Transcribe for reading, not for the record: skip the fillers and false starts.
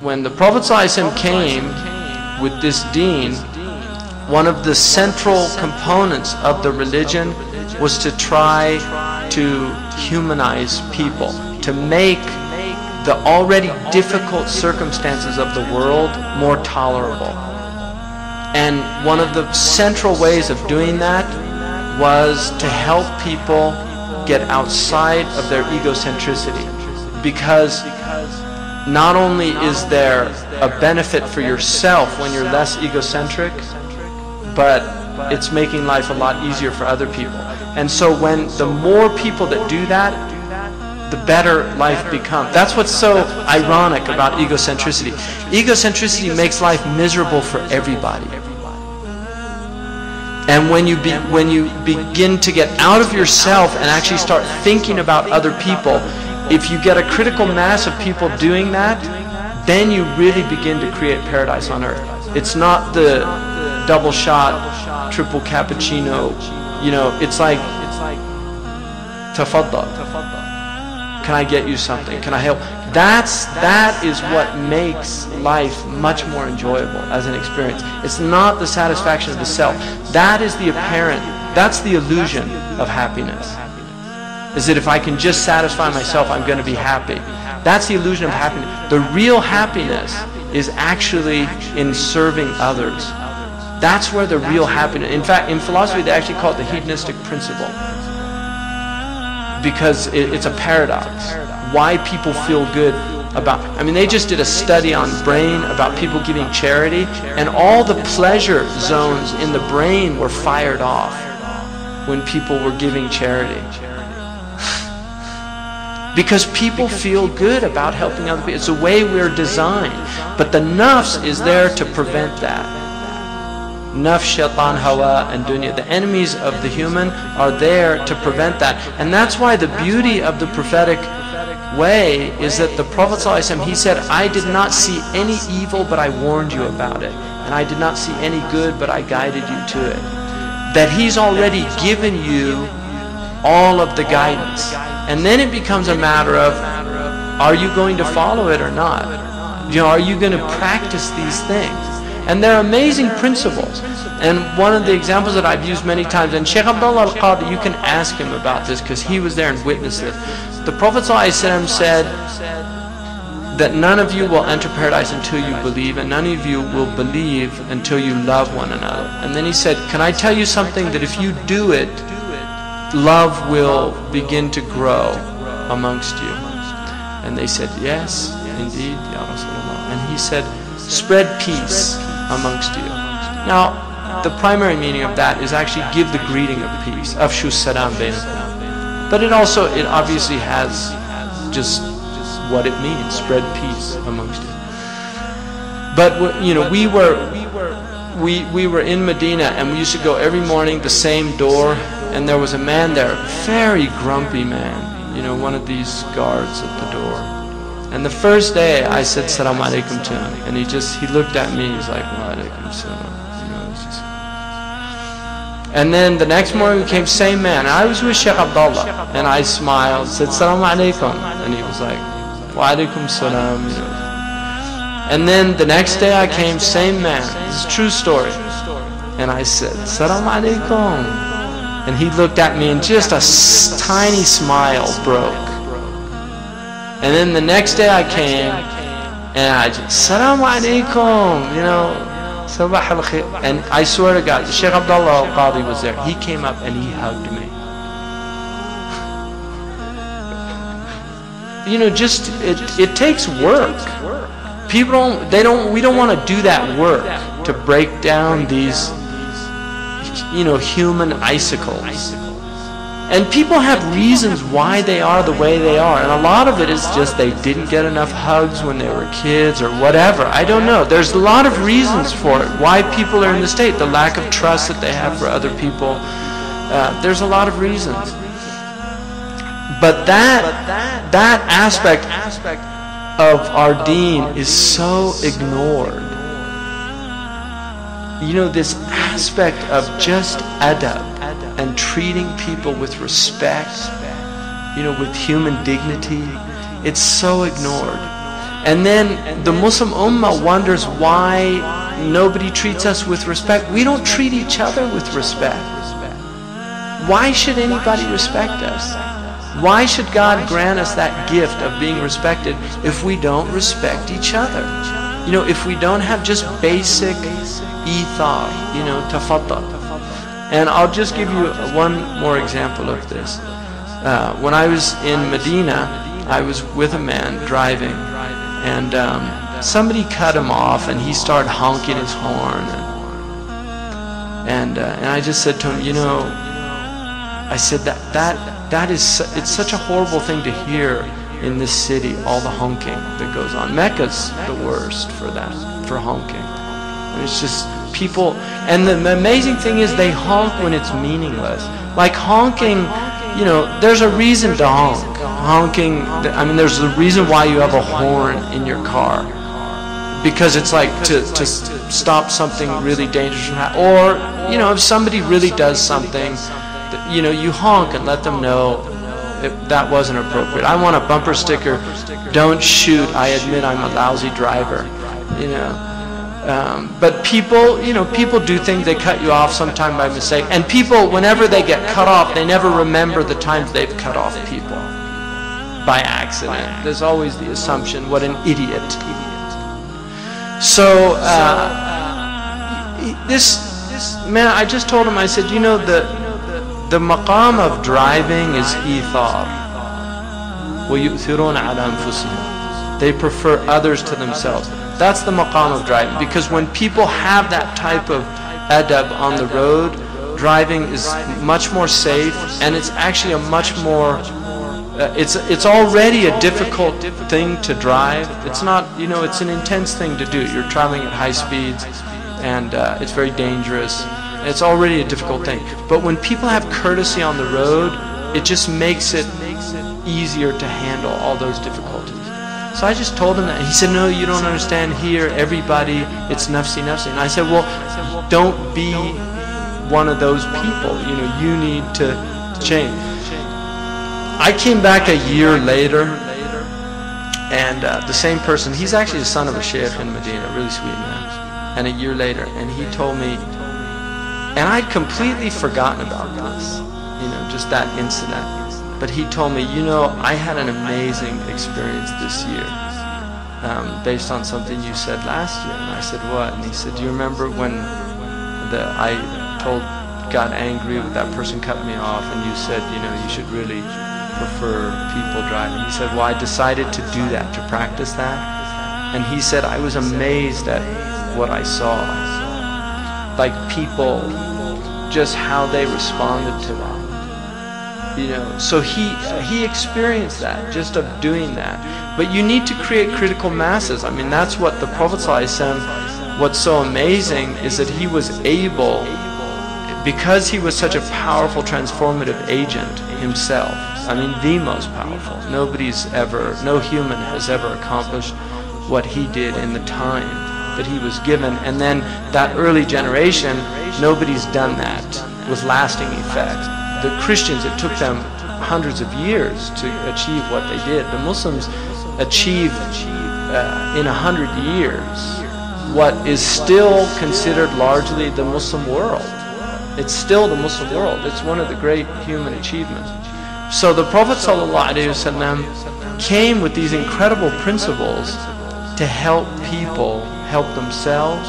when the Prophet ﷺ came with this deen, one of the central components of the religion was to try to humanize people, to make the already difficult circumstances of the world more tolerable. And one of the central ways of doing that was to help people get outside of their egocentricity, because not only is there a benefit for yourself when you're less egocentric, but it's making life a lot easier for other people. And so when the more people that do that, the better life becomes. That's what's so ironic about egocentricity. Egocentricity makes life miserable for everybody. And when you begin to get out of yourself and actually start thinking about other people, if you get a critical mass of people doing that, then you really begin to create paradise on earth. It's not the double shot, triple cappuccino, you know, it's like tafaddal. Can I get you something? Can I help? That is what makes life much more enjoyable as an experience. It's not the satisfaction of the self. That is the apparent, that's the illusion of happiness. Is that if I can just satisfy myself, I'm going to be happy. That's the illusion of happiness. The real happiness is actually in serving others. That's where the real happiness, in fact, in philosophy they actually call it the hedonistic principle, because it's a paradox. Why people feel good about, I mean, they just did a study on brain about people giving charity, and all the pleasure zones in the brain were fired off when people were giving charity. Because people feel good about helping other people. It's the way we're designed. But the nafs is there to prevent that. Nafs, shaitan, hawa, and dunya. The enemies of the human are there to prevent that. And that's why the beauty of the prophetic way is that the Prophet ﷺ, he said, I did not see any evil, but I warned you about it. And I did not see any good, but I guided you to it. That he's already given you all of the guidance. And then it becomes a matter of, are you going to follow it or not? You know, are you going to practice these things? And they're amazing principles. And one of the examples that I've used many times, and Shaykh Abdullah al-Qadi, you can ask him about this because he was there and witnessed it. The Prophet ﷺ said that none of you will enter paradise until you believe, and none of you will believe until you love one another. And then he said, can I tell you something, that if you do it, love will begin to grow amongst you? And they said, yes, indeed, Ya Rasulullah. And he said, spread peace amongst you. Now, the primary meaning of that is actually give the greeting of peace. Afshu salam bainakum. But it obviously has just what it means, spread peace amongst you. But you know, we were in Medina, and we used to go every morning the same door, and there was a man there, very grumpy man, you know, one of these guards at the door. And the first day I said Assalamu alaikum to him, and he looked at me, he's like, wa alaikum salam. You know, it's just... And then the next morning we came, same man, and I was with Shaykh Abdullah, and I smiled, said Assalamu alaikum, and he was like, wa alaikum salam, you know. And then the next day I came, same man, this is a true story, and I said Assalamu alaikum, and he looked at me and just a tiny smile broke. And then the next day I came, and I just, Assalamu alaikum, you know, Sabah al khair. And I swear to God, Shaykh Abdullah al-Qadi was there. He came up and he hugged me. You know, just, it takes work. People we don't want to do that work to break down these, you know, human icicles. And people have reasons why they are the way they are, and a lot of it is just they didn't get enough hugs when they were kids or whatever. I don't know. There's a lot of reasons for it, why people are in the state, the lack of trust that they have for other people. There's a lot of reasons. But that aspect of our deen is so ignored. You know, this aspect of just adab and treating people with respect, you know, with human dignity, it's so ignored. And then the Muslim Ummah wonders why nobody treats us with respect. We don't treat each other with respect. Why should anybody respect us? Why should God grant us that gift of being respected if we don't respect each other? You know, if we don't have just basic ithar, you know, tafaddal. And I'll just give you one more example of this. When I was in Medina, I was with a man driving, and somebody cut him off, and he started honking his horn. And I just said to him, you know, I said it's such a horrible thing to hear in this city, all the honking that goes on. Mecca's the worst for that, for honking. And it's just people, and the amazing thing is they honk when it's meaningless. Like honking, you know, there's a reason to honk. Honking, I mean, there's a reason why you have a horn in your car. Because it's like to stop something really dangerous from happening. Or, you know, if somebody really does something, you know, you honk and let them know if that wasn't appropriate. I want a bumper sticker, don't shoot, I admit I'm a lousy driver, you know. But people, you know, people do things, they cut you off sometime by mistake. And people, whenever they get cut off, they never remember the times they've cut off people by accident. There's always the assumption, what an idiot. So, this man, I just told him, I said, you know, the maqam of driving is ithar. وَيُؤْثِرُونَ عَلَى أَنفُسِهِمْ. They prefer others to themselves. That's the maqam of driving. Because when people have that type of adab on the road, driving is much more safe, and it's actually a much more it's already a difficult thing to drive. It's not, you know, it's an intense thing to do. You're traveling at high speeds, and it's very dangerous. It's already a difficult thing. But when people have courtesy on the road, it just makes it easier to handle all those difficulties. So I just told him that. He said, no, you don't understand. Here, everybody, it's nafsi, nafsi. And I said, well, don't be one of those people. You know, you need to change. I came back a year later, and the same person, he's actually the son of a sheikh in Medina, a really sweet man. And a year later, and he told me, and I'd completely forgotten about this, you know, just that incident. But he told me, you know, I had an amazing experience this year, based on something you said last year. And I said, what? And he said, do you remember when I got angry with that person cut me off, and you said, you know, you should really prefer people driving? He said, well, I decided to do that, to practice that. And he said, I was amazed at what I saw. Like people, just how they responded to that. You know, so he experienced that, just of doing that. But you need to create critical masses. I mean, that's what the Prophet ﷺ, what's so amazing is that he was able, because he was such a powerful transformative agent himself, I mean, the most powerful. No human has ever accomplished what he did in the time that he was given. And then that early generation, nobody's done that with lasting effects. The Christians, it took them hundreds of years to achieve what they did. The Muslims achieved in 100 years what is still considered largely the Muslim world. It's still the Muslim world. It's one of the great human achievements. So the Prophet ﷺ came with these incredible principles to help people help themselves